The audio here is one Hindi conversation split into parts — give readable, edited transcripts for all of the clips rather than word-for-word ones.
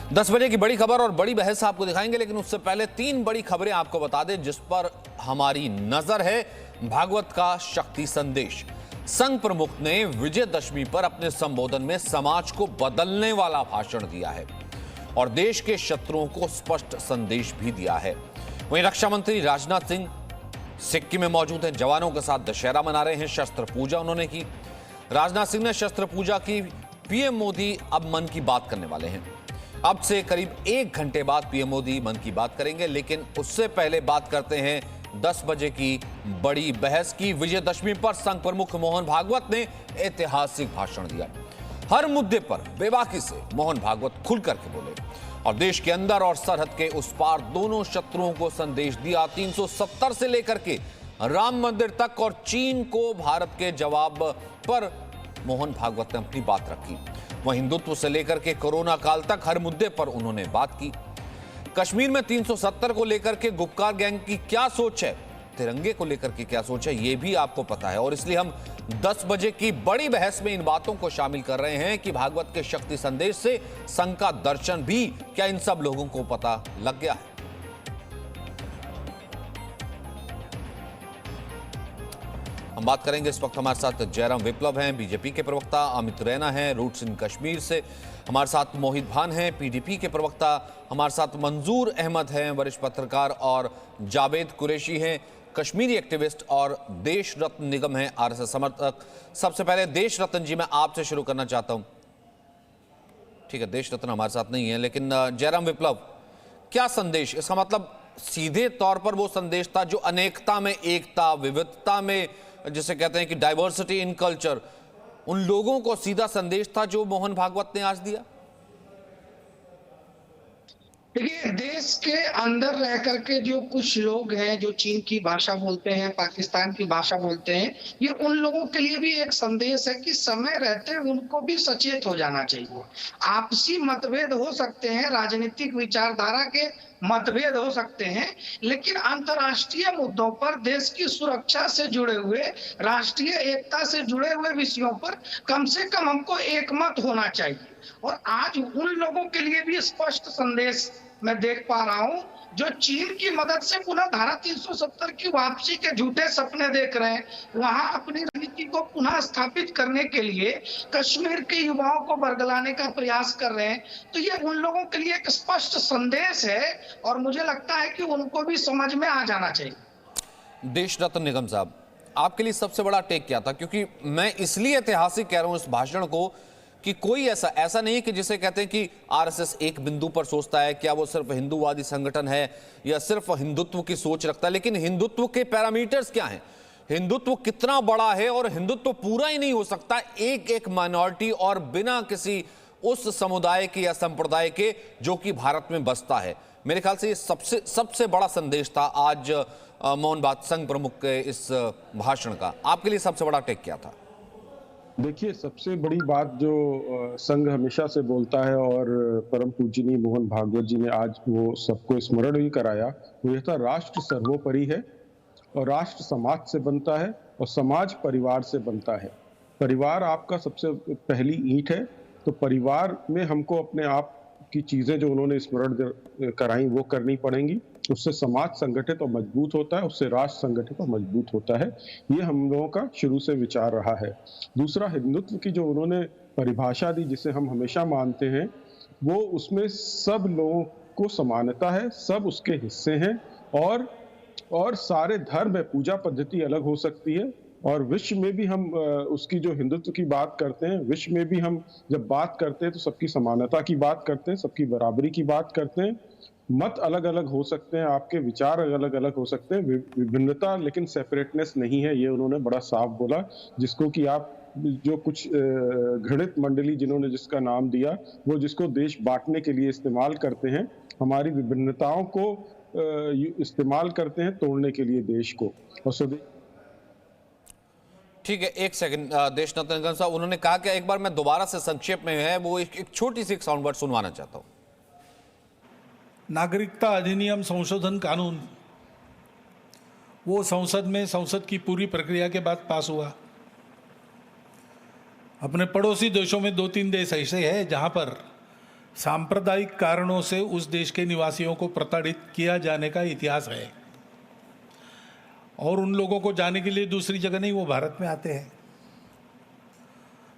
10 बजे की बड़ी खबर और बड़ी बहस आपको दिखाएंगे, लेकिन उससे पहले 3 बड़ी खबरें आपको बता दें जिस पर हमारी नजर है। भागवत का शक्ति संदेश। संघ प्रमुख ने विजयदशमी पर अपने संबोधन में समाज को बदलने वाला भाषण दिया है और देश के शत्रुओं को स्पष्ट संदेश भी दिया है। वहीं रक्षा मंत्री राजनाथ सिंह सिक्किम में मौजूद हैं, जवानों के साथ दशहरा मना रहे हैं। शस्त्र पूजा उन्होंने की। राजनाथ सिंह ने शस्त्र पूजा की। पीएम मोदी अब मन की बात करने वाले हैं। अब से करीब 1 घंटे बाद पीएम मोदी मन की बात करेंगे, लेकिन उससे पहले बात करते हैं 10 बजे की बड़ी बहस की। विजयदशमी पर संघ प्रमुख मोहन भागवत ने ऐतिहासिक भाषण दिया। हर मुद्दे पर बेबाकी से मोहन भागवत खुल करके बोले और देश के अंदर और सरहद के उस पार दोनों शत्रुओं को संदेश दिया। 370 से लेकर के राम मंदिर तक और चीन को भारत के जवाब पर मोहन भागवत ने अपनी बात रखी। वहीं हिंदुत्व से लेकर के कोरोना काल तक हर मुद्दे पर उन्होंने बात की। कश्मीर में 370 को लेकर के गुपकार गैंग की क्या सोच है, तिरंगे को लेकर के क्या सोच है, यह भी आपको पता है। और इसलिए हम 10 बजे की बड़ी बहस में इन बातों को शामिल कर रहे हैं कि भागवत के शक्ति संदेश से संघ का दर्शन भी क्या इन सब लोगों को पता लग गया है। हम बात करेंगे। इस वक्त हमारे साथ जयराम विप्लव हैं, बीजेपी के प्रवक्ता। अमित रैना हैं, रूट्स इन कश्मीर से। हमारे साथ मोहित भान हैं, पीडीपी के प्रवक्ता। हमारे साथ मंजूर अहमद हैं, वरिष्ठ पत्रकार। और जावेद कुरैशी हैं, कश्मीरी एक्टिविस्ट और देश रत्न निगम हैं, आरएसएस समर्थक। सबसे पहले देश रत्न जी, मैं आपसे शुरू करना चाहता हूं। ठीक है, देश रत्न हमारे साथ नहीं है, लेकिन जयराम विप्लव, क्या संदेश? इसका मतलब सीधे तौर पर वो संदेश था जो अनेकता में एकता, विविधता में, जिसे कहते हैं कि डाइवर्सिटी इन कल्चर, उन लोगों को सीधा संदेश था जो मोहन भागवत ने आज दिया। देखिए, देश के अंदर रह करके जो कुछ लोग हैं जो चीन की भाषा बोलते हैं, पाकिस्तान की भाषा बोलते हैं, ये उन लोगों के लिए भी एक संदेश है कि समय रहते उनको भी सचेत हो जाना चाहिए। आपसी मतभेद हो सकते हैं, राजनीतिक विचारधारा के मतभेद हो सकते हैं, लेकिन अंतर्राष्ट्रीय मुद्दों पर, देश की सुरक्षा से जुड़े हुए, राष्ट्रीय एकता से जुड़े हुए विषयों पर कम से कम हमको एकमत होना चाहिए। और आज उन लोगों के लिए भी स्पष्ट संदेश मैं देख पा रहा हूं जो चीन की मदद से पुनः धारा 370 की वापसी के झूठे सपने देख रहे हैं, वहां अपनी रणनीति को पुनः स्थापित करने के लिए कश्मीर के युवाओं को बरगलाने का प्रयास कर रहे हैं। तो ये उन लोगों के लिए एक स्पष्ट संदेश है और मुझे लगता है कि उनको भी समझ में आ जाना चाहिए। देश रत्न निगम साहब, आपके लिए सबसे बड़ा टेक क्या था? क्योंकि मैं इसलिए ऐतिहासिक कह रहा हूं इस भाषण को कि कोई ऐसा नहीं कि जिसे कहते हैं कि आरएसएस एक बिंदु पर सोचता है, क्या वो सिर्फ हिंदूवादी संगठन है या सिर्फ हिंदुत्व की सोच रखता है, लेकिन हिंदुत्व के पैरामीटर्स क्या हैं, हिंदुत्व कितना बड़ा है। और हिंदुत्व पूरा ही नहीं हो सकता एक एक माइनॉरिटी और बिना किसी उस समुदाय के या संप्रदाय के जो कि भारत में बसता है। मेरे ख्याल से ये सबसे बड़ा संदेश था आज मोहन भागवत संघ प्रमुख के इस भाषण का। आपके लिए सबसे बड़ा टेक क्या था? देखिए, सबसे बड़ी बात जो संघ हमेशा से बोलता है और परम पूजनीय मोहन भागवत जी ने आज वो सबको स्मरण भी कराया, वो यह था, राष्ट्र सर्वोपरि है और राष्ट्र समाज से बनता है और समाज परिवार से बनता है। परिवार आपका सबसे पहली ईंट है, तो परिवार में हमको अपने आप की चीजें जो उन्होंने स्मरण कराई वो करनी पड़ेंगी। उससे समाज संगठित और मजबूत होता है, उससे राष्ट्र संगठित और मजबूत होता है। ये हम लोगों का शुरू से विचार रहा है। दूसरा, हिंदुत्व की जो उन्होंने परिभाषा दी, जिसे हम हमेशा मानते हैं, वो उसमें सब लोगों को समानता है, सब उसके हिस्से हैं और सारे धर्म है, पूजा पद्धति अलग हो सकती है और विश्व में भी हम उसकी जो हिंदुत्व की बात करते हैं, विश्व में भी हम जब बात करते हैं तो सबकी समानता की बात करते हैं, सबकी बराबरी की बात करते हैं। मत अलग अलग हो सकते हैं, आपके विचार अलग अलग हो सकते हैं, विभिन्नता लेकिन सेपरेटनेस नहीं है, ये उन्होंने बड़ा साफ बोला। जिसको कि आप जो कुछ घृणित मंडली जिन्होंने जिसका नाम दिया, वो जिसको देश बांटने के लिए इस्तेमाल करते हैं, हमारी विभिन्नताओं को इस्तेमाल करते हैं तोड़ने के लिए देश को। और स्वदेश, ठीक है, एक सेकंड देश रत्न निगम साहब, उन्होंने कहा कि एक बार मैं दोबारा से संक्षेप में है वो एक छोटी सी साउंड बाइट सुनवाना चाहता हूं। नागरिकता अधिनियम संशोधन कानून वो संसद की पूरी प्रक्रिया के बाद पास हुआ। अपने पड़ोसी देशों में 2-3 देश ऐसे हैं जहां पर सांप्रदायिक कारणों से उस देश के निवासियों को प्रताड़ित किया जाने का इतिहास है, और उन लोगों को जाने के लिए दूसरी जगह नहीं, वो भारत में आते हैं।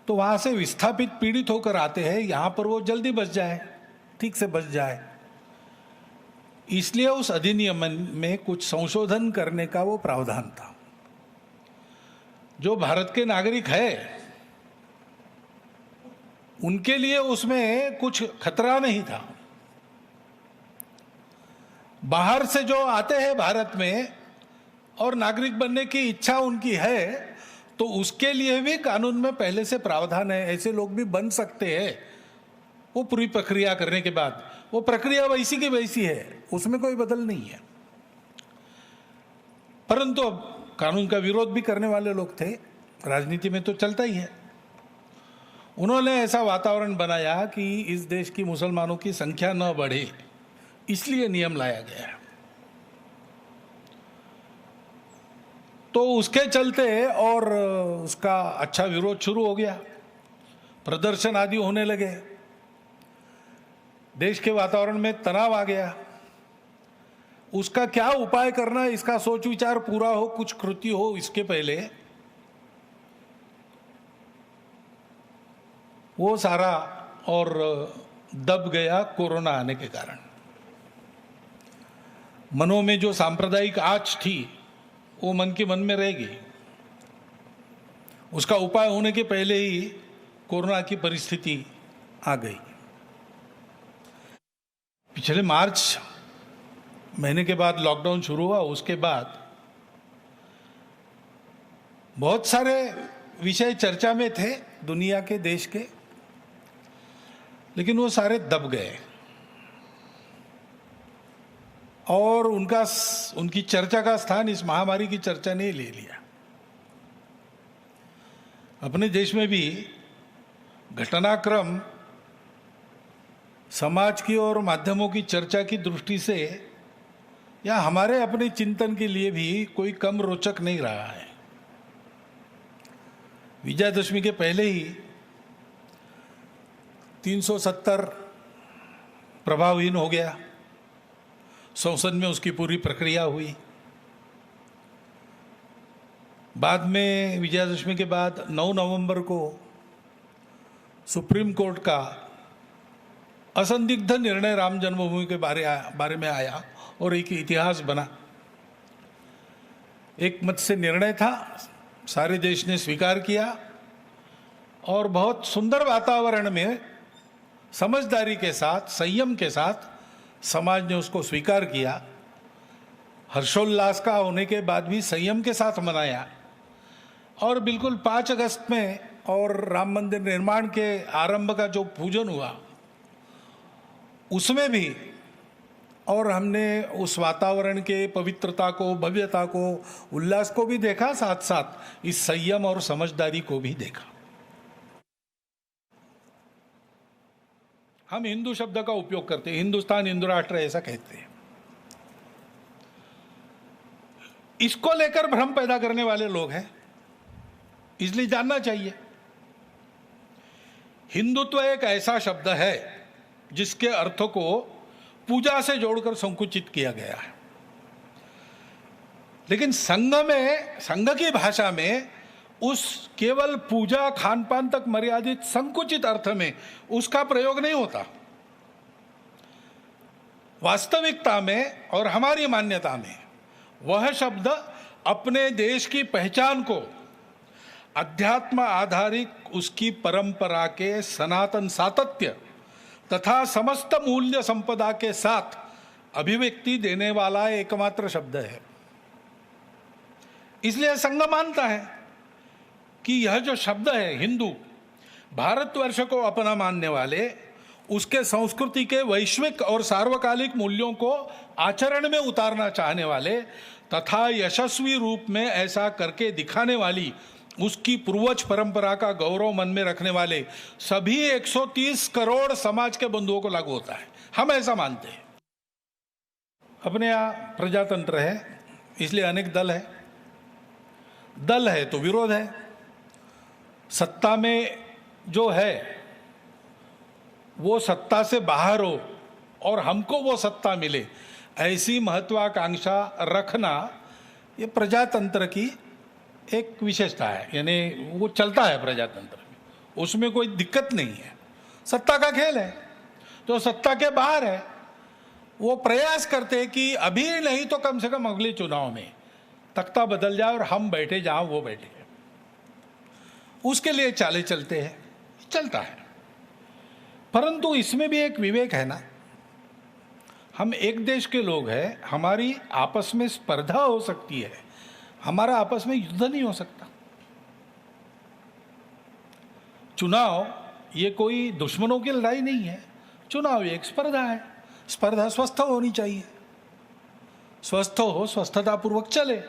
तो वहां से विस्थापित पीड़ित होकर आते हैं, यहां पर वो जल्दी बच जाए, ठीक से बच जाए, इसलिए उस अधिनियम में कुछ संशोधन करने का वो प्रावधान था। जो भारत के नागरिक है उनके लिए उसमें कुछ खतरा नहीं था। बाहर से जो आते हैं भारत में और नागरिक बनने की इच्छा उनकी है, तो उसके लिए भी कानून में पहले से प्रावधान है, ऐसे लोग भी बन सकते हैं। वो पूरी प्रक्रिया करने के बाद, वो प्रक्रिया वैसी की वैसी है, उसमें कोई बदल नहीं है। परंतु अब कानून का विरोध भी करने वाले लोग थे, राजनीति में तो चलता ही है। उन्होंने ऐसा वातावरण बनाया कि इस देश की मुसलमानों की संख्या न बढ़े, इसलिए नियम लाया गया है। तो उसके चलते और उसका अच्छा विरोध शुरू हो गया, प्रदर्शन आदि होने लगे, देश के वातावरण में तनाव आ गया। उसका क्या उपाय करना, इसका सोच विचार पूरा हो, कुछ कृति हो, इसके पहले वो सारा और दब गया कोरोना आने के कारण। मनों में जो सांप्रदायिक आँच थी वो मन के मन में रहेगी। उसका उपाय होने के पहले ही कोरोना की परिस्थिति आ गई। पिछले मार्च महीने के बाद लॉकडाउन शुरू हुआ, उसके बाद बहुत सारे विषय चर्चा में थे दुनिया के, देश के, लेकिन वो सारे दब गए और उनकी चर्चा का स्थान इस महामारी की चर्चा ने ले लिया। अपने देश में भी घटनाक्रम समाज की और माध्यमों की चर्चा की दृष्टि से या हमारे अपने चिंतन के लिए भी कोई कम रोचक नहीं रहा है। विजयादशमी के पहले ही 370 प्रभावहीन हो गया, संसद में उसकी पूरी प्रक्रिया हुई। बाद में विजयादशमी के बाद 9 नवंबर को सुप्रीम कोर्ट का असंदिग्ध निर्णय राम जन्मभूमि के बारे में आया और एक इतिहास बना। एक मत से निर्णय था, सारे देश ने स्वीकार किया और बहुत सुंदर वातावरण में समझदारी के साथ, संयम के साथ समाज ने उसको स्वीकार किया। हर्षोल्लास का होने के बाद भी संयम के साथ मनाया और बिल्कुल 5 अगस्त में और राम मंदिर निर्माण के आरंभ का जो पूजन हुआ उसमें भी, और हमने उस वातावरण के पवित्रता को, भव्यता को, उल्लास को भी देखा, साथ साथ इस संयम और समझदारी को भी देखा। हम हिंदू शब्द का उपयोग करते हैं, हिंदुस्तान, हिंदू राष्ट्र ऐसा कहते हैं। इसको लेकर भ्रम पैदा करने वाले लोग हैं, इसलिए जानना चाहिए। हिंदुत्व एक ऐसा शब्द है जिसके अर्थ को पूजा से जोड़कर संकुचित किया गया है, लेकिन संघ की भाषा में उस केवल पूजा खान पान तक मर्यादित संकुचित अर्थ में उसका प्रयोग नहीं होता। वास्तविकता में और हमारी मान्यता में वह शब्द अपने देश की पहचान को, अध्यात्म आधारित उसकी परंपरा के सनातन सातत्य तथा समस्त मूल्य संपदा के साथ अभिव्यक्ति देने वाला एकमात्र शब्द है। इसलिए संघ मानता है कि यह जो शब्द है हिंदू, भारतवर्ष को अपना मानने वाले, उसके संस्कृति के वैश्विक और सार्वकालिक मूल्यों को आचरण में उतारना चाहने वाले तथा यशस्वी रूप में ऐसा करके दिखाने वाली उसकी पूर्वज परंपरा का गौरव मन में रखने वाले सभी 130 करोड़ समाज के बंधुओं को लागू होता है। हम ऐसा मानते हैं। अपने यहाँ प्रजातंत्र है, इसलिए अनेक दल है। दल है तो विरोध है। सत्ता में जो है वो सत्ता से बाहर हो और हमको वो सत्ता मिले, ऐसी महत्वाकांक्षा रखना ये प्रजातंत्र की एक विशेषता है। यानी वो चलता है प्रजातंत्र में, उसमें कोई दिक्कत नहीं है। सत्ता का खेल है, तो सत्ता के बाहर है वो प्रयास करते हैं कि अभी नहीं तो कम से कम अगले चुनाव में तख्ता बदल जाए और हम बैठे जहां वो बैठे, उसके लिए चाले चलते हैं, चलता है। परंतु इसमें भी एक विवेक है ना, हम एक देश के लोग हैं, हमारी आपस में स्पर्धा हो सकती है, हमारा आपस में युद्ध नहीं हो सकता। चुनाव ये कोई दुश्मनों की लड़ाई नहीं है, चुनाव एक स्पर्धा है। स्पर्धा स्वस्थ होनी चाहिए, स्वस्थ हो, स्वस्थता पूर्वक चले,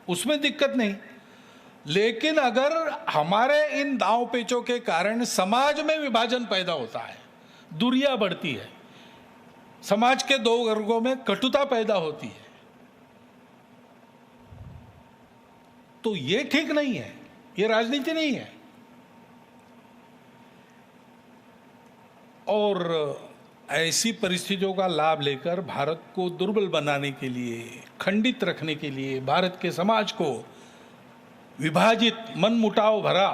उसमें दिक्कत नहीं। लेकिन अगर हमारे इन दांव पेचों के कारण समाज में विभाजन पैदा होता है, दूरियां बढ़ती है, समाज के दो वर्गों में कटुता पैदा होती है, तो ये ठीक नहीं है, ये राजनीति नहीं है। और ऐसी परिस्थितियों का लाभ लेकर भारत को दुर्बल बनाने के लिए, खंडित रखने के लिए, भारत के समाज को विभाजित, मनमुटाव भरा,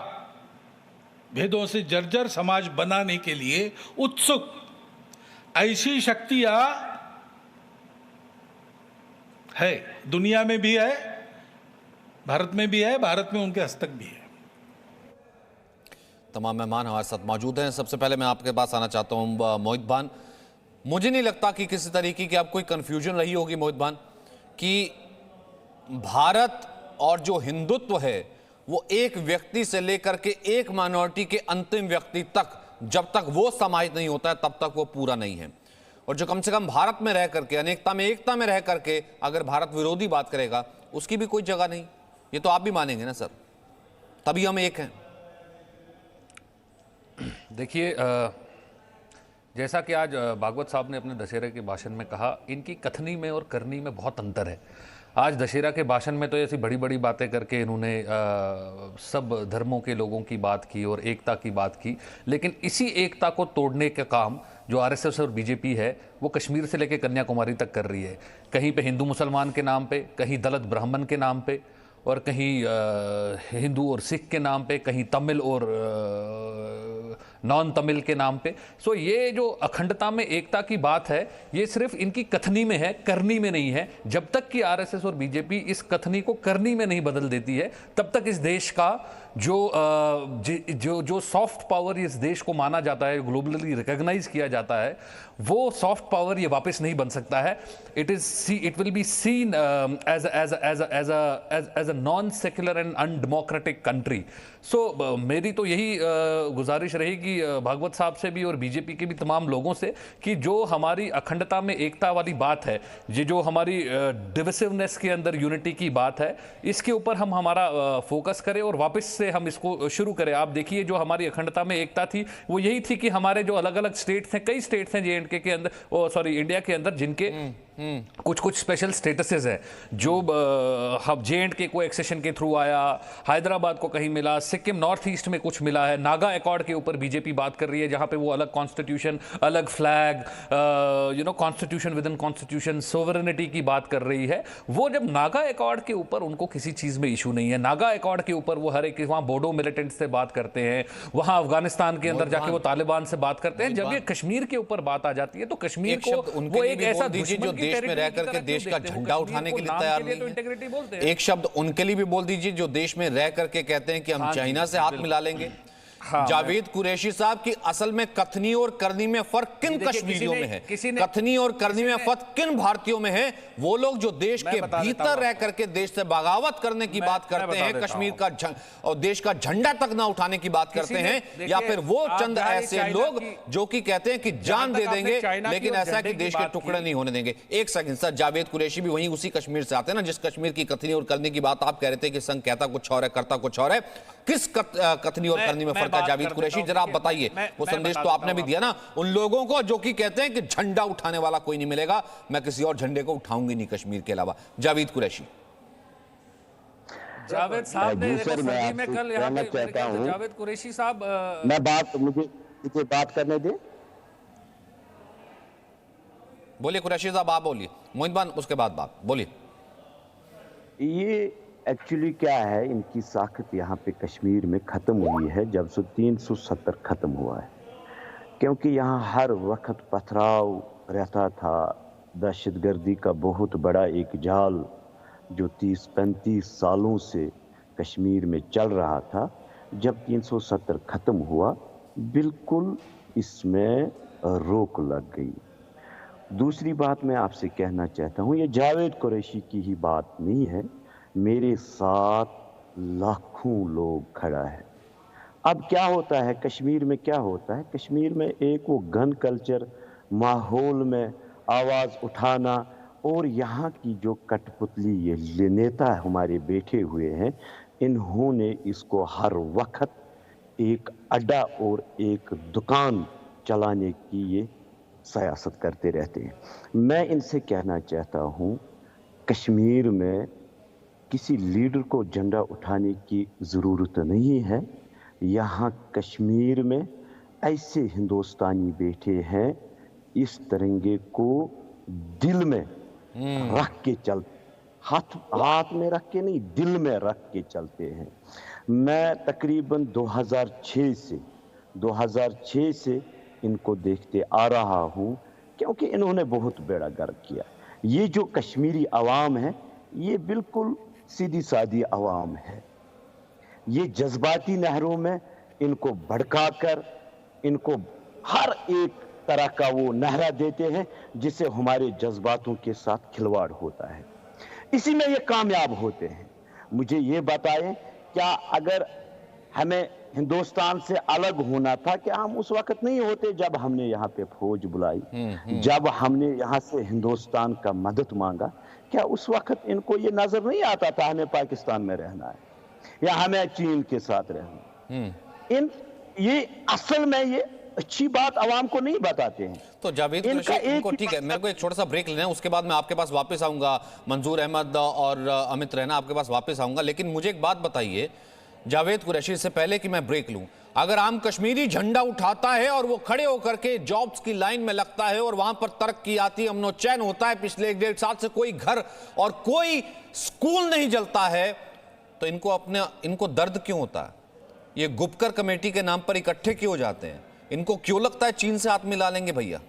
भेदों से जर्जर समाज बनाने के लिए उत्सुक ऐसी शक्तियां है, दुनिया में भी है, भारत में भी है, भारत में उनके हस्तक भी है। तमाम मेहमान हमारे साथ मौजूद हैं। सबसे पहले मैं आपके पास आना चाहता हूं मोहित भान। मुझे नहीं लगता कि किसी तरीके की आप कोई कंफ्यूजन रही होगी मोहित भान, कि भारत और जो हिंदुत्व है वो एक व्यक्ति से लेकर के एक माइनॉरिटी के अंतिम व्यक्ति तक, जब तक वो समाहित नहीं होता है तब तक वो पूरा नहीं है। और जो कम से कम भारत में रह करके, अनेकता में एकता में रह करके अगर भारत विरोधी बात करेगा, उसकी भी कोई जगह नहीं। ये तो आप भी मानेंगे ना सर, तभी हम एक हैं। देखिए, जैसा कि आज भागवत साहब ने अपने दशहरे के भाषण में कहा, इनकी कथनी में और करनी में बहुत अंतर है। आज दशहरा के भाषण में तो ऐसी बड़ी बड़ी बातें करके इन्होंने सब धर्मों के लोगों की बात की और एकता की बात की, लेकिन इसी एकता को तोड़ने का काम जो आरएसएस और बीजेपी है वो कश्मीर से लेकर कन्याकुमारी तक कर रही है। कहीं पे हिंदू मुसलमान के नाम पे, कहीं दलित ब्राह्मण के नाम पे, और कहीं हिंदू और सिख के नाम पे, कहीं तमिल और नॉन तमिल के नाम पे। सो ये जो अखंडता में एकता की बात है, ये सिर्फ इनकी कथनी में है, करनी में नहीं है। जब तक कि आरएसएस और बीजेपी इस कथनी को करनी में नहीं बदल देती है, तब तक इस देश का जो सॉफ्ट पावर इस देश को माना जाता है, ग्लोबली रिकॉग्नाइज किया जाता है, वो सॉफ्ट पावर ये वापस नहीं बन सकता है। It will be seen as a non secular and undemocratic country. So मेरी तो यही गुजारिश रहेगी भागवत साहब से भी और बीजेपी के भी तमाम लोगों से, कि जो हमारी अखंडता में एकता वाली बात है, ये जो हमारी डिविसिवनेस के अंदर यूनिटी की बात है, इसके ऊपर हम हमारा फोकस करें और वापस से हम इसको शुरू करें। आप देखिए, जो हमारी अखंडता में एकता थी वो यही थी कि हमारे जो अलग अलग स्टेट्स हैं, कई स्टेट्स हैं जे&के के अंदर, इंडिया के अंदर, जिनके कुछ स्पेशल स्टेटसेस है, जो हम जे&के को एक्सेशन के थ्रू आया, हैदराबाद को कहीं मिला, सिक्किम नॉर्थ ईस्ट में कुछ मिला है। नागा अकॉर्ड के ऊपर बीजेपी बात कर रही है, जहां पे वो अलग कॉन्स्टिट्यूशन, अलग flag, constitution with in constitution, sovereignty की बात कर रही है। वो जब नागा अकॉर्ड के ऊपर उनको किसी चीज में इशू नहीं है, नागा अकॉर्ड के ऊपर वो हर एक वहां बोडो मिलिटेंट से बात करते हैं, वहां अफगानिस्तान के अंदर जाके वो तालिबान से बात करते हैं। जब ये कश्मीर के ऊपर बात आ जाती है तो कश्मीर को वो एक ऐसा जो देश में रह करके देश का झंडा उठाने के लिए तैयार नहीं है। एक शब्द उनके लिए भी बोल दीजिए जो देश में रह करके कहते हैं कि हम चाइना से हाथ मिला लेंगे। जावेद कुरैशी साहब की असल में कथनी और करनी में फर्क किन कश्मीरियों में है, कथनी और करनी में फर्क किन भारतीयों में है? वो लोग जो देश के भीतर रह करके देश से बगावत करने की बात करते हैं, कश्मीर का और देश का झंडा तक ना उठाने की बात करते हैं, या फिर वो चंद ऐसे लोग जो कि कहते हैं कि जान दे देंगे लेकिन ऐसा कि देश के टुकड़े नहीं होने देंगे। एक सेकंड सर, जावेद कुरैशी भी वहीं उसी कश्मीर से आते हैं ना जिस कश्मीर की कथनी और करनी की बात आप कह रहे थे कि संघ कहता कुछ और है, करता कुछ और है। किस कथनी और करनी में फर्क है जावेद कुरैशी, जरा आप बताइए। वो संदेश तो आपने भी दिया ना उन लोगों को जो कि कहते हैं कि झंडा उठाने वाला कोई नहीं मिलेगा, मैं किसी और झंडे को उठाऊंगी नहीं कश्मीर के अलावा। जावेद कुरैशी। जावेद साहब ने फर्जी में कल यहाँ पे जावेद कुरैशी साहब, मैं मुझे बात करने दे। बोलिए कुरैशी साहब, आप बोलिए, मोहितबान उसके बाद आप बोलिए। ये एक्चुअली क्या है, इनकी साख्त यहाँ पे कश्मीर में ख़त्म हुई है जब से 370 ख़त्म हुआ है, क्योंकि यहाँ हर वक्त पथराव रहता था। दहशतगर्दी का बहुत बड़ा एक जाल जो 30-35 सालों से कश्मीर में चल रहा था, जब 370 ख़त्म हुआ बिल्कुल इसमें रोक लग गई। दूसरी बात मैं आपसे कहना चाहता हूँ, ये जावेद कुरैशी की ही बात नहीं है, मेरे साथ लाखों लोग खड़ा है। अब क्या होता है कश्मीर में, क्या होता है कश्मीर में, एक वो गन कल्चर माहौल में आवाज़ उठाना, और यहाँ की जो कठपुतली ये नेता हमारे बैठे हुए हैं, इन्होंने इसको हर वक्त एक अड्डा और एक दुकान चलाने की ये सियासत करते रहते हैं। मैं इनसे कहना चाहता हूँ, कश्मीर में किसी लीडर को झंडा उठाने की ज़रूरत नहीं है। यहाँ कश्मीर में ऐसे हिंदुस्तानी बैठे हैं, इस तिरंगे को दिल में रख के चल, हाथ में रख के नहीं, दिल में रख के चलते हैं। मैं तकरीबन 2006 से इनको देखते आ रहा हूँ, क्योंकि इन्होंने बहुत बेड़ा गर्क किया। ये जो कश्मीरी अवाम है, ये बिल्कुल सीधी सादी अवाम है। ये जज्बाती नहरों में इनको भड़काकर इनको हर एक तरह का वो नहरा देते हैं, जिससे हमारे जज्बातों के साथ खिलवाड़ होता है। इसी में ये कामयाब होते हैं। मुझे ये बताएं, क्या अगर हमें हिंदुस्तान से अलग होना था, क्या हम उस वक्त नहीं होते जब हमने यहाँ पे फौज बुलाई, जब हमने यहाँ से हिंदुस्तान का मदद मांगा? क्या उस वक्त इनको ये नजर नहीं आता था हमें पाकिस्तान में रहना है या हमें चीन के साथ रहना? ये असल में ये अच्छी बात आवाम को नहीं बताते हैं। तो जावेद कुरैशी, इनको ठीक है, मेरे को एक छोटा सा ब्रेक लेना है, उसके बाद मैं आपके पास वापस आऊंगा। मंजूर अहमद और अमित रैना, आपके पास वापस आऊंगा। लेकिन मुझे एक बात बताइए जावेद कुरैशी, से पहले कि मैं ब्रेक लूं, अगर आम कश्मीरी झंडा उठाता है और वो खड़े होकर के जॉब्स की लाइन में लगता है और वहां पर तरक्की आती है, अमनो चैन होता है, पिछले 1-1.5 साल से कोई घर और कोई स्कूल नहीं जलता है, तो इनको दर्द क्यों होता है? ये गुपकर कमेटी के नाम पर इकट्ठे क्यों जाते हैं? इनको क्यों लगता है चीन से हाथ मिला लेंगे भैया?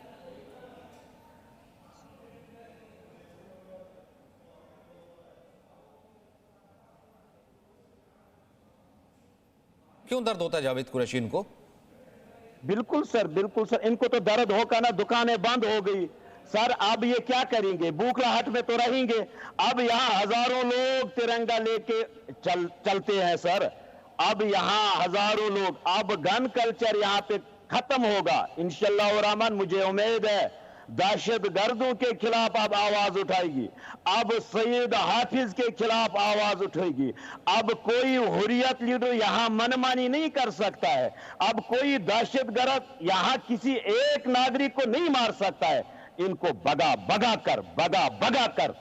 क्यों दर्द होता है जावेद कुरैशी इनको? बिल्कुल सर, बिल्कुल सर, इनको तो दर्द होगा ना, दुकानें बंद हो गई सर। अब ये क्या करेंगे? बूखलाहट में तो रहेंगे। अब यहाँ हजारों लोग तिरंगा लेके चलते हैं सर। अब यहाँ हजारों लोग, अब गन कल्चर यहाँ पे खत्म होगा इंशाअल्लाह और रहमान। मुझे उम्मीद है दहशतगर्दों के खिलाफ अब आवाज उठाएगी, अब सईद हाफिज के खिलाफ आवाज उठेगी। अब कोई हुर्रियत लीडर यहाँ मनमानी नहीं कर सकता है। अब कोई दहशतगर्द यहाँ किसी एक नागरिक को नहीं मार सकता है। इनको भगा भगा कर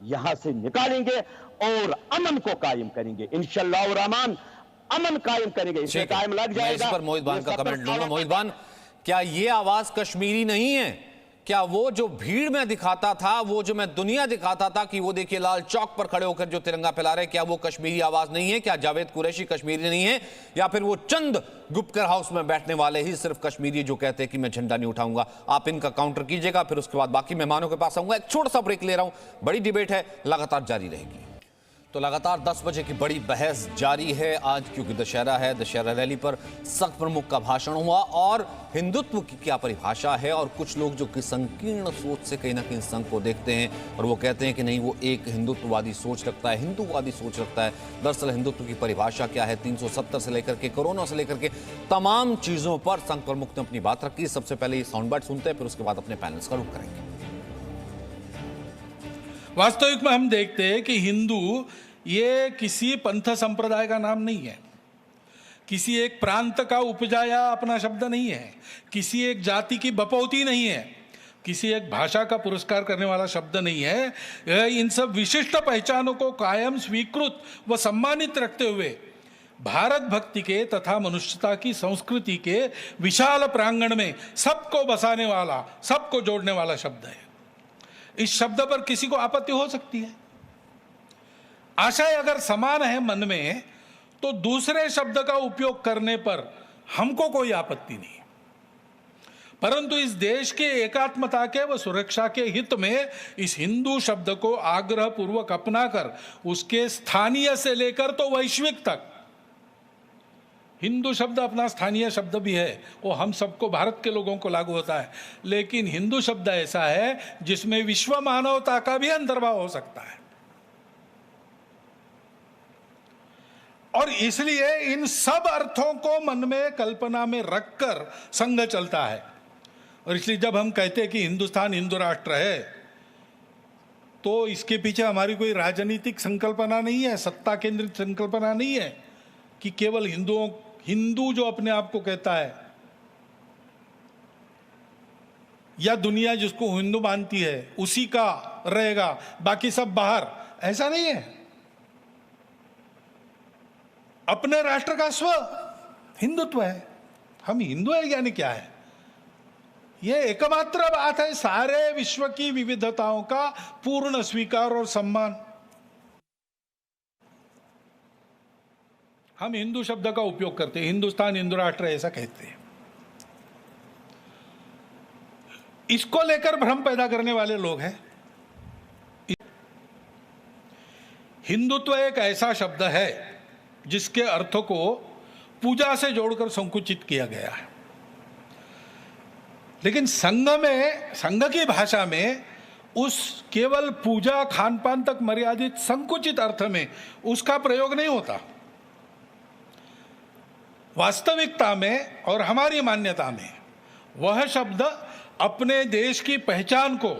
यहां से निकालेंगे और अमन को कायम करेंगे इंशाअल्लाह और रहमान। अमन कायम करेंगे, इसमें टाइम लग जाएगा। इस पर मोहितबान का कमेंट लूंगा। मोहितबान, क्या ये आवाज कश्मीरी नहीं है? क्या वो जो भीड़ में दिखाता था, वो जो मैं दुनिया दिखाता था कि वो देखिए लाल चौक पर खड़े होकर जो तिरंगा फैला रहे, क्या वो कश्मीरी आवाज नहीं है? क्या जावेद कुरैशी कश्मीरी नहीं है? या फिर वो चंद गुपकर हाउस में बैठने वाले ही सिर्फ कश्मीरी जो कहते हैं कि मैं झंडा नहीं उठाऊंगा? आप इनका काउंटर कीजिएगा, फिर उसके बाद बाकी मेहमानों के पास आऊंगा। एक छोटा सा ब्रेक ले रहा हूं, बड़ी डिबेट है, लगातार जारी रहेगी। तो लगातार 10 बजे की बड़ी बहस जारी है आज, क्योंकि दशहरा है। दशहरा रैली पर संघ प्रमुख का भाषण हुआ और हिंदुत्व की क्या परिभाषा है, और कुछ लोग जो कि संकीर्ण सोच से कहीं ना कहीं संघ को देखते हैं और वो कहते हैं कि नहीं, वो एक हिंदुत्ववादी सोच रखता है, हिंदूवादी सोच रखता है। दरअसल हिंदुत्व की परिभाषा क्या है? 370 से लेकर के कोरोना से लेकर के तमाम चीजों पर संघ प्रमुख ने अपनी बात रखी। सबसे पहले ये साउंड बाइट सुनते हैं, फिर उसके बाद अपने पैनल्स का रुख करेंगे। वास्तविक में हम देखते हैं कि हिंदू ये किसी पंथ संप्रदाय का नाम नहीं है, किसी एक प्रांत का उपजाया अपना शब्द नहीं है, किसी एक जाति की बपौती नहीं है, किसी एक भाषा का पुरस्कार करने वाला शब्द नहीं है। इन सब विशिष्ट पहचानों को कायम स्वीकृत व सम्मानित रखते हुए भारत भक्ति के तथा मनुष्यता की संस्कृति के विशाल प्रांगण में सबको बसाने वाला, सबको जोड़ने वाला शब्द है। इस शब्द पर किसी को आपत्ति हो सकती है। आशय अगर समान है मन में, तो दूसरे शब्द का उपयोग करने पर हमको कोई आपत्ति नहीं, परंतु इस देश के एकात्मता के व सुरक्षा के हित में इस हिंदू शब्द को आग्रह पूर्वक अपनाकर उसके स्थानीय से लेकर तो वैश्विक तक, हिंदू शब्द अपना स्थानीय शब्द भी है, वो हम सबको, भारत के लोगों को लागू होता है, लेकिन हिंदू शब्द ऐसा है जिसमें विश्व मानवता का भी अंतर्भाव हो सकता है। और इसलिए इन सब अर्थों को मन में, कल्पना में रखकर संघ चलता है। और इसलिए जब हम कहते हैं कि हिंदुस्तान हिंदू राष्ट्र है, तो इसके पीछे हमारी कोई राजनीतिक संकल्पना नहीं है, सत्ता केंद्रित संकल्पना नहीं है कि केवल हिंदू जो अपने आप को कहता है या दुनिया जिसको हिंदू मानती है उसी का रहेगा, बाकी सब बाहर, ऐसा नहीं है। अपने राष्ट्र का स्व हिंदुत्व है, हम हिंदू है यानी क्या है, यह एकमात्र बात है सारे विश्व की विविधताओं का पूर्ण स्वीकार और सम्मान। हम हिंदू शब्द का उपयोग करते हैं, हिंदुस्तान हिंदू राष्ट्र ऐसा कहते हैं। इसको लेकर भ्रम पैदा करने वाले लोग हैं। हिंदुत्व एक ऐसा शब्द है जिसके अर्थों को पूजा से जोड़कर संकुचित किया गया है, लेकिन संघ की भाषा में उस केवल पूजा खान पान तक मर्यादित संकुचित अर्थ में उसका प्रयोग नहीं होता। वास्तविकता में और हमारी मान्यता में वह शब्द अपने देश की पहचान को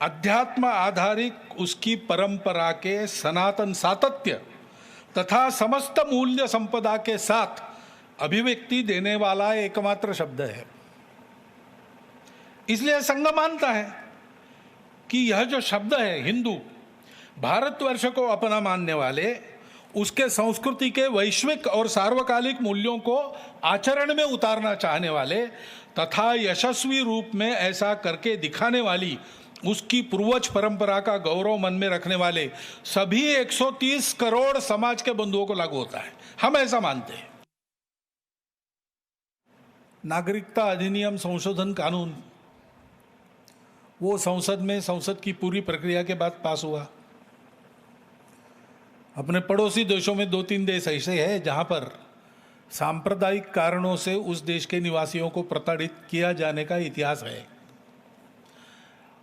अध्यात्म आधारित उसकी परंपरा के सनातन सातत्य तथा समस्त मूल्य संपदा के साथ अभिव्यक्ति देने वाला एकमात्र शब्द है। इसलिए संघ मानता है कि यह जो शब्द है हिंदू, भारतवर्ष को अपना मानने वाले, उसके संस्कृति के वैश्विक और सार्वकालिक मूल्यों को आचरण में उतारना चाहने वाले तथा यशस्वी रूप में ऐसा करके दिखाने वाली उसकी पूर्वज परंपरा का गौरव मन में रखने वाले सभी 130 करोड़ समाज के बंधुओं को लागू होता है। हम ऐसा मानते हैं। नागरिकता अधिनियम संशोधन कानून वो संसद की पूरी प्रक्रिया के बाद पास हुआ। अपने पड़ोसी देशों में 2-3 देश ऐसे हैं जहां पर सांप्रदायिक कारणों से उस देश के निवासियों को प्रताड़ित किया जाने का इतिहास है,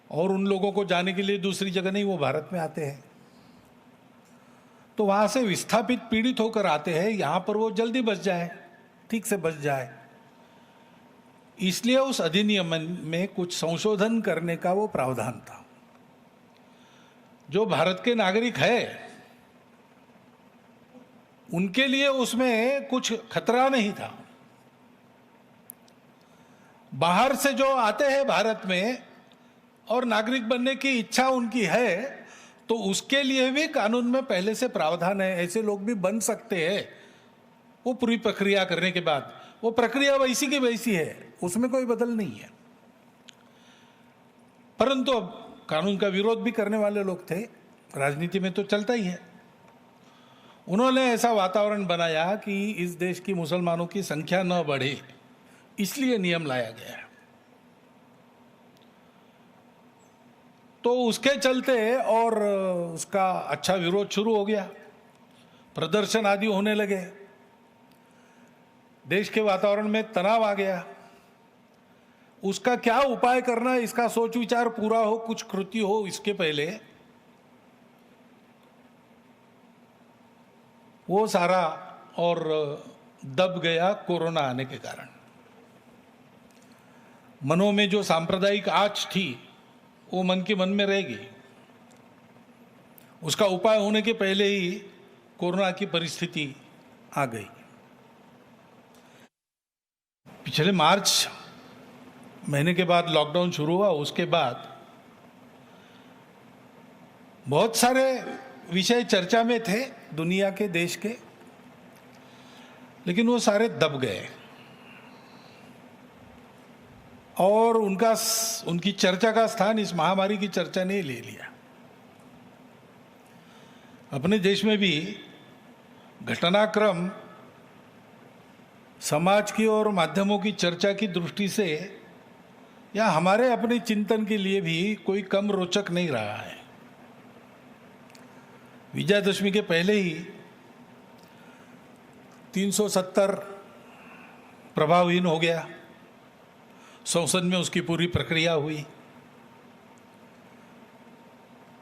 और उन लोगों को जाने के लिए दूसरी जगह नहीं, वो भारत में आते हैं। तो वहां से विस्थापित पीड़ित होकर आते हैं, यहां पर वो जल्दी बच जाए, ठीक से बच जाए, इसलिए उस अधिनियम में कुछ संशोधन करने का वो प्रावधान था। जो भारत के नागरिक है उनके लिए उसमें कुछ खतरा नहीं था। बाहर से जो आते हैं भारत में और नागरिक बनने की इच्छा उनकी है, तो उसके लिए भी कानून में पहले से प्रावधान है, ऐसे लोग भी बन सकते हैं। वो पूरी प्रक्रिया करने के बाद वो प्रक्रिया वैसी की वैसी है, उसमें कोई बदल नहीं है। परंतु अब कानून का विरोध भी करने वाले लोग थे, राजनीति में तो चलता ही है। उन्होंने ऐसा वातावरण बनाया कि इस देश की मुसलमानों की संख्या न बढ़े, इसलिए नियम लाया गया है। तो उसके चलते और उसका अच्छा विरोध शुरू हो गया, प्रदर्शन आदि होने लगे, देश के वातावरण में तनाव आ गया। उसका क्या उपाय करना, इसका सोच विचार पूरा हो, कुछ कृति हो, इसके पहले वो सारा और दब गया कोरोना आने के कारण। मनों में जो सांप्रदायिक आँच थी वो मन के मन में रहेगी। उसका उपाय होने के पहले ही कोरोना की परिस्थिति आ गई। पिछले मार्च महीने के बाद लॉकडाउन शुरू हुआ, उसके बाद बहुत सारे विषय चर्चा में थे दुनिया के, देश के, लेकिन वो सारे दब गए। और उनकी चर्चा का स्थान इस महामारी की चर्चा ने ले लिया। अपने देश में भी घटनाक्रम समाज की और माध्यमों की चर्चा की दृष्टि से या हमारे अपने चिंतन के लिए भी कोई कम रोचक नहीं रहा है। विजयादशमी के पहले ही 370 प्रभावहीन हो गया, संसद में उसकी पूरी प्रक्रिया हुई।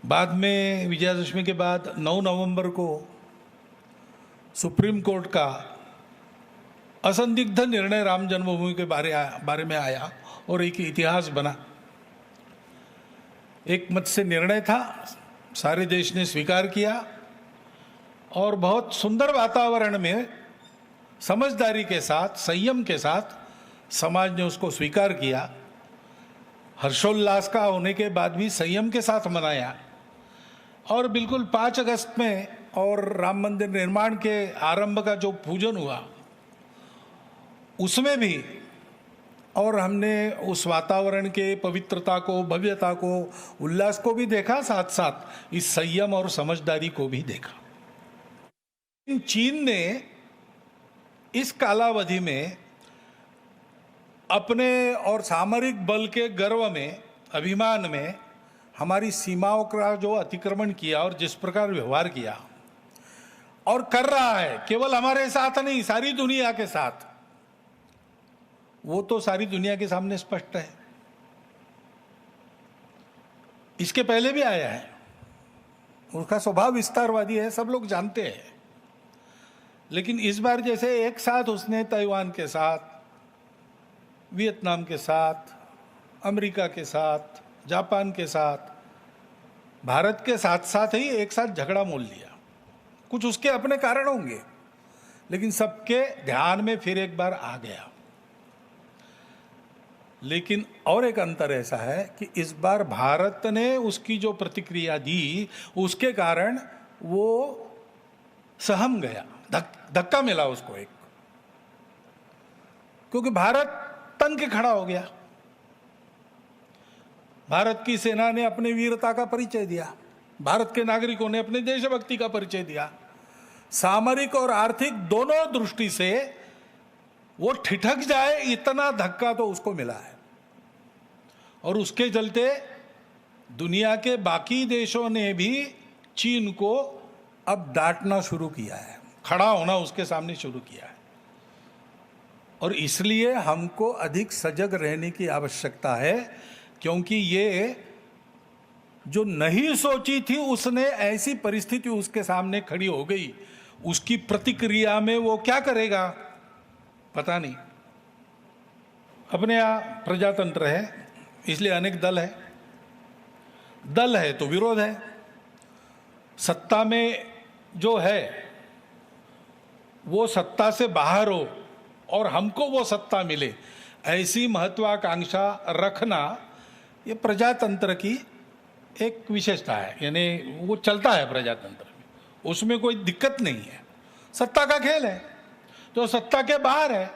बाद में विजयादशमी के बाद 9 नवंबर को सुप्रीम कोर्ट का असंदिग्ध निर्णय राम जन्मभूमि के बारे में आया और एक इतिहास बना। एक मत से निर्णय था, सारे देश ने स्वीकार किया और बहुत सुंदर वातावरण में समझदारी के साथ, संयम के साथ समाज ने उसको स्वीकार किया। हर्षोल्लास का होने के बाद भी संयम के साथ मनाया और बिल्कुल 5 अगस्त में और राम मंदिर निर्माण के आरंभ का जो पूजन हुआ उसमें भी, और हमने उस वातावरण के पवित्रता को, भव्यता को, उल्लास को भी देखा, साथ साथ इस संयम और समझदारी को भी देखा। चीन ने इस कालावधि में अपने और सामरिक बल के गर्व में, अभिमान में हमारी सीमाओं का जो अतिक्रमण किया और जिस प्रकार व्यवहार किया और कर रहा है, केवल हमारे साथ नहीं, सारी दुनिया के साथ, वो तो सारी दुनिया के सामने स्पष्ट है। इसके पहले भी आया है, उसका स्वभाव विस्तारवादी है, सब लोग जानते हैं। लेकिन इस बार जैसे एक साथ उसने ताइवान के साथ, वियतनाम के साथ, अमेरिका के साथ, जापान के साथ, भारत के साथ साथ ही एक साथ झगड़ा मोल लिया। कुछ उसके अपने कारण होंगे, लेकिन सबके ध्यान में फिर एक बार आ गया। लेकिन और एक अंतर ऐसा है कि इस बार भारत ने उसकी जो प्रतिक्रिया दी उसके कारण वो सहम गया, धक्का मिला उसको एक, क्योंकि भारत तन के खड़ा हो गया। भारत की सेना ने अपने वीरता का परिचय दिया, भारत के नागरिकों ने अपने देशभक्ति का परिचय दिया। सामरिक और आर्थिक दोनों दृष्टि से वो ठिठक जाए इतना धक्का तो उसको मिला है। और उसके चलते दुनिया के बाकी देशों ने भी चीन को अब डांटना शुरू किया है, खड़ा होना उसके सामने शुरू किया है। और इसलिए हमको अधिक सजग रहने की आवश्यकता है, क्योंकि ये जो नहीं सोची थी उसने ऐसी परिस्थिति उसके सामने खड़ी हो गई, उसकी प्रतिक्रिया में वो क्या करेगा पता नहीं। अपने यहाँ प्रजातंत्र है, इसलिए अनेक दल है, दल है तो विरोध है। सत्ता में जो है वो सत्ता से बाहर हो और हमको वो सत्ता मिले, ऐसी महत्वाकांक्षा रखना ये प्रजातंत्र की एक विशेषता है। यानी वो चलता है प्रजातंत्र में, उसमें कोई दिक्कत नहीं है, सत्ता का खेल है। जो सत्ता के बाहर है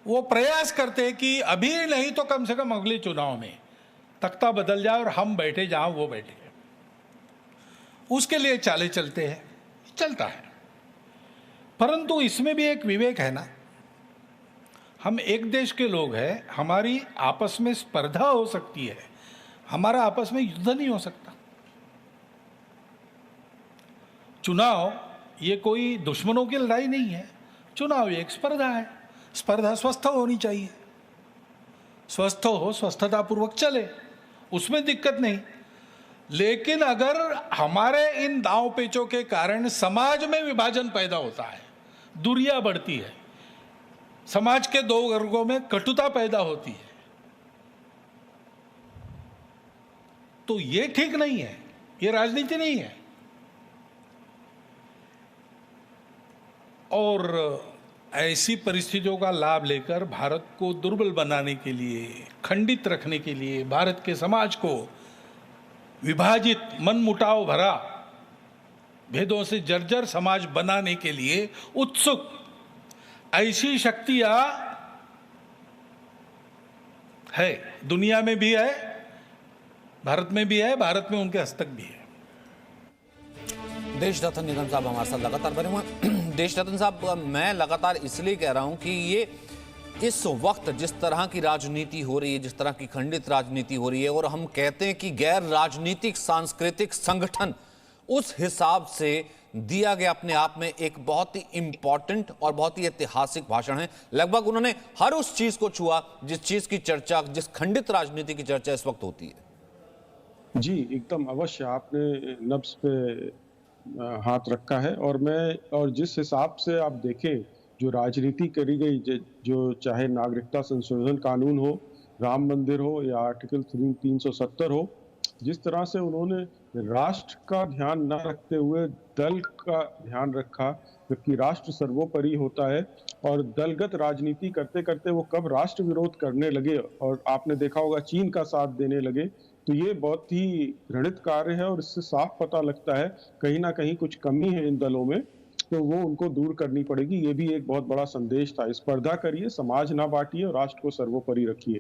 वो प्रयास करते हैं कि अभी नहीं तो कम से कम अगले चुनाव में तख्ता बदल जाए और हम बैठे जहां वो बैठे, उसके लिए चाले चलते हैं, चलता है। परंतु इसमें भी एक विवेक है ना, हम एक देश के लोग हैं, हमारी आपस में स्पर्धा हो सकती है, हमारा आपस में युद्ध नहीं हो सकता। चुनाव ये कोई दुश्मनों की लड़ाई नहीं है, चुनाव एक स्पर्धा है। स्पर्धा स्वस्थ होनी चाहिए, स्वस्थ हो, स्वस्थता पूर्वक चले, उसमें दिक्कत नहीं। लेकिन अगर हमारे इन दांव पेचों के कारण समाज में विभाजन पैदा होता है, दूरियां बढ़ती है, समाज के दो वर्गों में कटुता पैदा होती है, तो ये ठीक नहीं है, ये राजनीति नहीं है। और ऐसी परिस्थितियों का लाभ लेकर भारत को दुर्बल बनाने के लिए, खंडित रखने के लिए, भारत के समाज को विभाजित, मनमुटाव भरा, भेदों से जर्जर समाज बनाने के लिए उत्सुक ऐसी शक्तियां है, दुनिया में भी है, भारत में भी है, भारत में उनके हस्तक भी है। देश रत्न निगम साहब हमारे साथ लगातार बने हुए हैं। देश रत्न साहब, मैं लगातार इसलिए कह रहा हूं कि ये इस वक्त जिस तरह की राजनीति हो रही है, जिस तरह की खंडित राजनीति हो रही है, और हम कहते हैं कि गैर राजनीतिक सांस्कृतिक संगठन उस हिसाब से दिया गया अपने आप में एक बहुत ही इंपॉर्टेंट और बहुत ही ऐतिहासिक भाषण है। लगभग उन्होंने हर उस चीज को छुआ जिस चीज की चर्चा, जिस खंडित राजनीति की चर्चा इस वक्त होती है। जी एकदम अवश्य, आपने नब्ज पे हाथ रखा है। और जिस हिसाब से आप देखें जो राजनीति करी गई, जो चाहे नागरिकता संशोधन कानून हो, राम मंदिर हो या आर्टिकल 370 हो, जिस तरह से उन्होंने राष्ट्र का ध्यान न रखते हुए दल का ध्यान रखा, जबकि राष्ट्र सर्वोपरि होता है, और दलगत राजनीति करते करते वो कब राष्ट्र विरोध करने लगे और आपने देखा होगा चीन का साथ देने लगे, तो ये बहुत ही घृणित कार्य है। और इससे साफ पता लगता है कहीं ना कहीं कुछ कमी है इन दलों में, तो वो उनको दूर करनी पड़ेगी। ये भी एक बहुत बड़ा संदेश था। स्पर्धा करिए, समाज ना बांटिए और राष्ट्र को सर्वोपरि रखिए।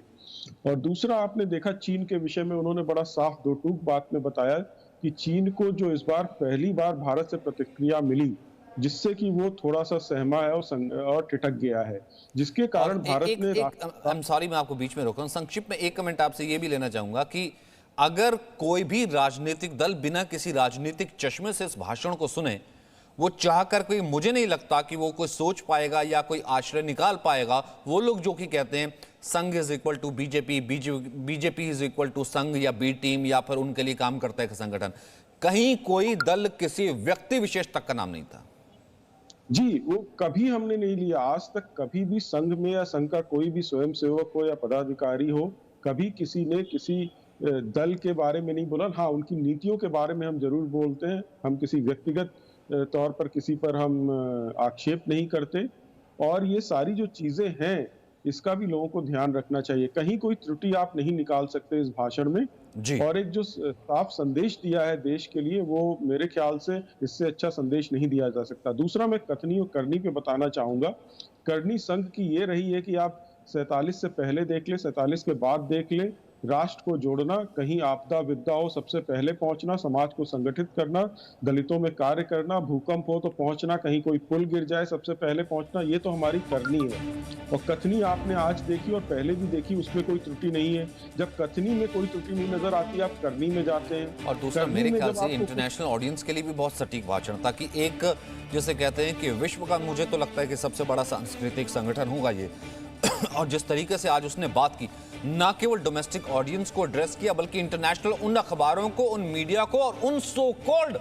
और दूसरा, आपने देखा चीन के विषय में उन्होंने बड़ा साफ दो टूक बात में बताया कि चीन को जो इस बार पहली बार भारत से प्रतिक्रिया मिली, जिससे कि वो थोड़ा सा सहमा है और ठिठक गया है, जिसके कारण भारत ने आई एम सॉरी, मैं आपको बीच में रोक रहा हूं। संक्षिप्त में एक कमेंट आपसे ये भी लेना चाहूंगा कि अगर कोई भी राजनीतिक दल बिना किसी राजनीतिक चश्मे से इस भाषण को सुने, वो चाहकर कोई, मुझे नहीं लगता कि वो कोई सोच पाएगा या कोई आश्रय निकाल पाएगा। वो लोग जो कि कहते हैं Sangh is equal to BJP, BJP is equal to Sangh या बी टीम, या फिर उनके लिए काम करता है संगठन, कहीं कोई दल किसी व्यक्ति विशेष तक का नाम नहीं था। जी, वो कभी हमने नहीं लिया आज तक। कभी भी संघ में या संघ का कोई भी स्वयंसेवक हो या पदाधिकारी हो, कभी किसी ने किसी दल के बारे में नहीं बोला। हाँ, उनकी नीतियों के बारे में हम जरूर बोलते हैं। हम किसी व्यक्तिगत तौर पर किसी पर हम आक्षेप नहीं करते। और ये सारी जो चीजें हैं, इसका भी लोगों को ध्यान रखना चाहिए। कहीं कोई त्रुटि आप नहीं निकाल सकते इस भाषण में जी। और एक जो साफ संदेश दिया है देश के लिए, वो मेरे ख्याल से इससे अच्छा संदेश नहीं दिया जा सकता। दूसरा, मैं कथनी और करनी पे बताना चाहूंगा। करनी संघ की ये रही है कि आप 47 से पहले देख ले, 47 के बाद देख ले, राष्ट्र को जोड़ना, कहीं आपदा विपदा हो सबसे पहले पहुंचना, समाज को संगठित करना, दलितों में कार्य करना, भूकंप हो तो पहुंचना, कहीं कोई पुल गिर जाए सबसे पहले पहुंचना, ये तो हमारी करनी है। और कथनी आपने आज देखी और पहले भी देखी, उसमें कोई त्रुटि नहीं है। जब कथनी में कोई त्रुटि नहीं नजर आती, आप करनी में जाते हैं। और दूसरा, मेरे ख्याल से इंटरनेशनल ऑडियंस के लिए भी बहुत सटीक भाषण था कि एक, जैसे कहते हैं कि विश्व का, मुझे तो लगता है कि सबसे बड़ा सांस्कृतिक संगठन होगा ये। और जिस तरीके से आज उसने बात की, ना केवल डोमेस्टिक ऑडियंस को एड्रेस किया, बल्कि इंटरनेशनल उन अखबारों को, उन मीडिया को और उन सो कॉल्ड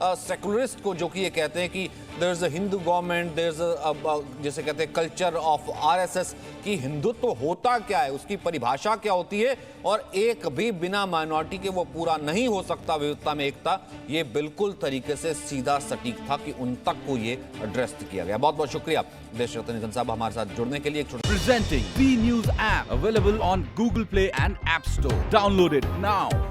सेकुलरिस्ट को जो कि ये कहते हैं कि there is a Hindu government, there is a, जैसे कहते हैं कल्चर ऑफ आरएसएस, कि हिंदुत्व होता क्या है, उसकी परिभाषा क्या होती है, और एक भी बिना माइनॉरिटी के वो पूरा नहीं हो सकता, विविधता में एकता। ये बिल्कुल तरीके से सीधा सटीक था कि उन तक को ये एड्रेस किया गया। बहुत बहुत शुक्रिया देश रत्न निगम साहब हमारे साथ जुड़ने के लिए। Presenting B News app available on Google Play and App Store. Download it now.